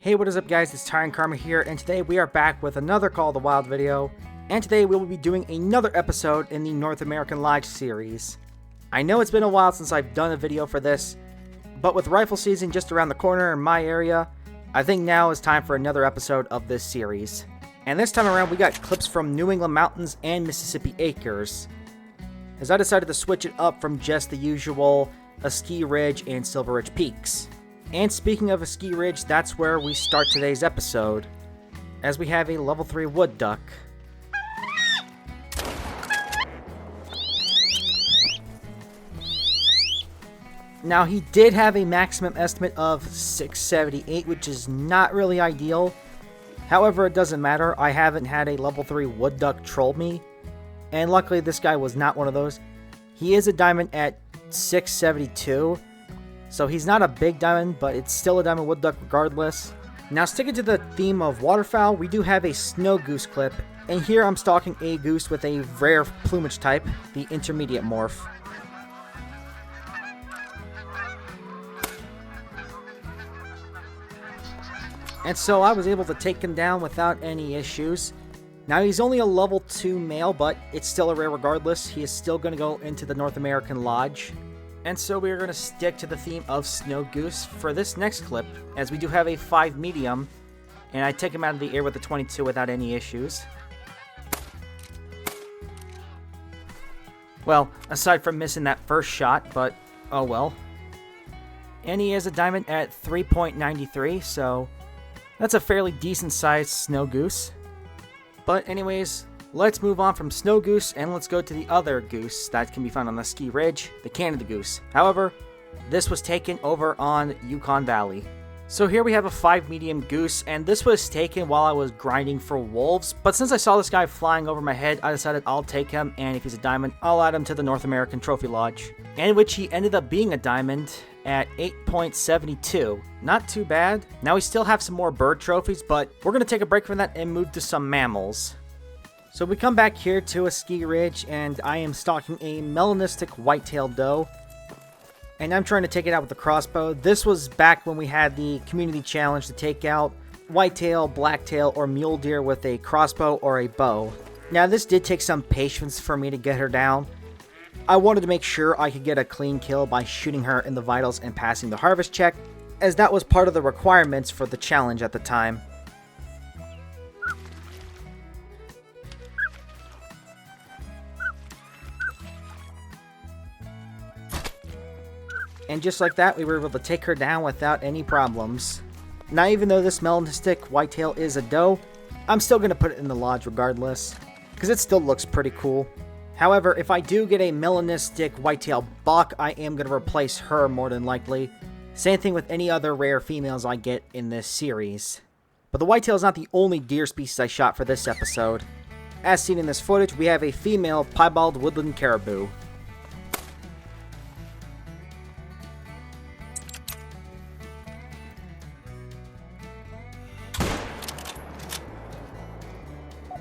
Hey, what is up guys, it's Ty and Karma here, and today we are back with another Call of the Wild video, and today we will be doing another episode in the North American Lodge series. I know it's been a while since I've done a video for this, but with rifle season just around the corner in my area, I think now is time for another episode of this series. And this time around we got clips from New England Mountains and Mississippi Acres, as I decided to switch it up from just the usual Ski Ridge and Silver Ridge Peaks. And speaking of a ski ridge, that's where we start today's episode, as we have a level 3 wood duck. Now he did have a maximum estimate of 678, which is not really ideal. However, it doesn't matter, I haven't had a level 3 wood duck troll me, and luckily this guy was not one of those. He is a diamond at 672. So he's not a big diamond, but it's still a diamond wood duck regardless. Now sticking to the theme of waterfowl, we do have a snow goose clip. And here I'm stalking a goose with a rare plumage type, the intermediate morph. And so I was able to take him down without any issues. Now he's only a level 2 male, but it's still a rare regardless. He is still going to go into the North American Lodge. And so we are going to stick to the theme of snow goose for this next clip, as we do have a 5 medium, and I take him out of the air with a 22 without any issues. Well, aside from missing that first shot, but oh well. And he is a diamond at 3.93, so that's a fairly decent sized snow goose. But anyways, let's move on from snow goose and let's go to the other goose that can be found on the ski ridge, the Canada goose. However, this was taken over on Yukon Valley. So here we have a 5 medium goose, and this was taken while I was grinding for wolves. But since I saw this guy flying over my head, I decided I'll take him, and if he's a diamond, I'll add him to the North American Trophy Lodge. In which he ended up being a diamond at 8.72. Not too bad. Now we still have some more bird trophies, but we're going to take a break from that and move to some mammals. So we come back here to a ski ridge, and I am stalking a melanistic white-tailed doe, and I'm trying to take it out with a crossbow. This was back when we had the community challenge to take out whitetail, blacktail, or mule deer with a crossbow or a bow. Now this did take some patience for me to get her down. I wanted to make sure I could get a clean kill by shooting her in the vitals and passing the harvest check, as that was part of the requirements for the challenge at the time. And just like that, we were able to take her down without any problems. Now, even though this melanistic whitetail is a doe, I'm still going to put it in the lodge regardless, because it still looks pretty cool. However, if I do get a melanistic whitetail buck, I am going to replace her more than likely. Same thing with any other rare females I get in this series. But the whitetail is not the only deer species I shot for this episode. As seen in this footage, we have a female piebald woodland caribou.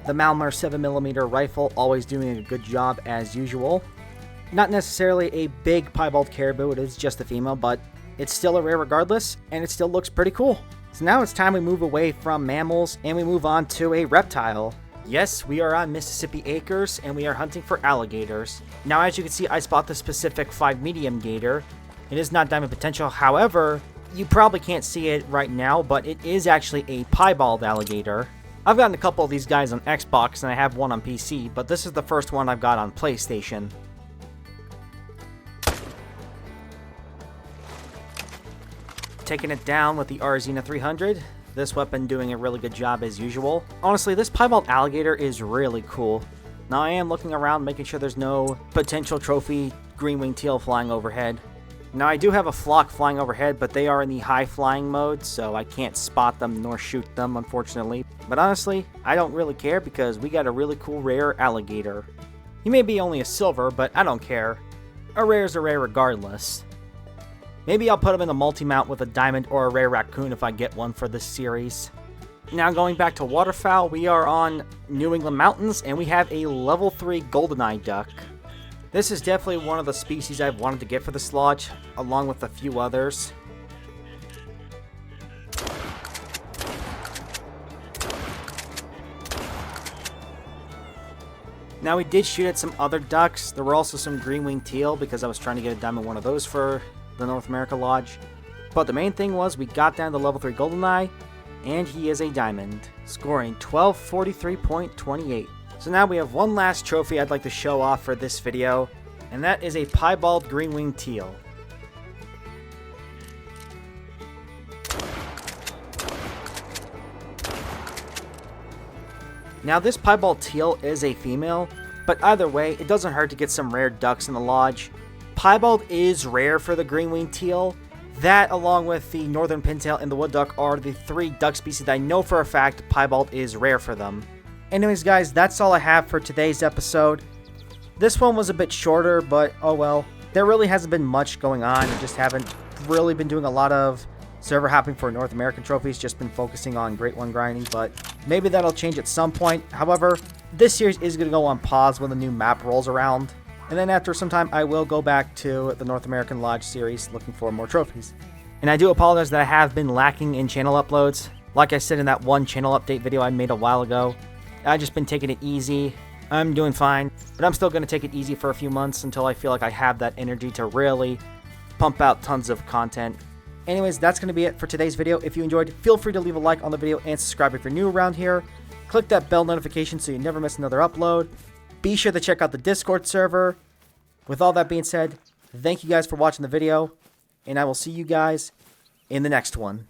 The Malmer 7mm rifle always doing a good job as usual. Not necessarily a big piebald caribou, it is just a female, but it's still a rare regardless, and it still looks pretty cool. So now it's time we move away from mammals, and we move on to a reptile. Yes, we are on Mississippi Acres, and we are hunting for alligators. Now as you can see, I spot the specific 5 medium gator. It is not diamond potential, however, you probably can't see it right now, but it is actually a piebald alligator. I've gotten a couple of these guys on Xbox, and I have one on PC, but this is the first one I've got on PlayStation. Taking it down with the Arzina 300. This weapon doing a really good job as usual. Honestly, this piebald alligator is really cool. Now I am looking around, making sure there's no potential trophy green-winged teal flying overhead. Now I do have a flock flying overhead, but they are in the high flying mode, so I can't spot them nor shoot them, unfortunately. But honestly, I don't really care because we got a really cool rare alligator. He may be only a silver, but I don't care. A rare is a rare regardless. Maybe I'll put him in a multi-mount with a diamond or a rare raccoon if I get one for this series. Now going back to waterfowl, we are on New England Mountains, and we have a level 3 goldeneye duck. This is definitely one of the species I've wanted to get for this lodge, along with a few others. Now we did shoot at some other ducks. There were also some green-winged teal because I was trying to get a diamond one of those for the North America Lodge. But the main thing was we got down to level 3 Goldeneye, and he is a diamond, scoring 1243.28. So now we have one last trophy I'd like to show off for this video, and that is a piebald green-winged teal. Now this piebald teal is a female, but either way, it doesn't hurt to get some rare ducks in the lodge. Piebald is rare for the green-winged teal. That, along with the northern pintail and the wood duck, are the 3 duck species that I know for a fact piebald is rare for them. Anyways guys, that's all I have for today's episode. This one was a bit shorter, but oh well. There really hasn't been much going on. I just haven't really been doing a lot of server hopping for North American trophies, just been focusing on Great One grinding, but maybe that'll change at some point. However, this series is going to go on pause when the new map rolls around, and then after some time I will go back to the North American Lodge series looking for more trophies. And I do apologize that I have been lacking in channel uploads. Like I said in that one channel update video I made a while ago, I've just been taking it easy. I'm doing fine, but I'm still going to take it easy for a few months until I feel like I have that energy to really pump out tons of content. Anyways, that's going to be it for today's video. If you enjoyed, feel free to leave a like on the video and subscribe if you're new around here. Click that bell notification so you never miss another upload. Be sure to check out the Discord server. With all that being said, thank you guys for watching the video, and I will see you guys in the next one.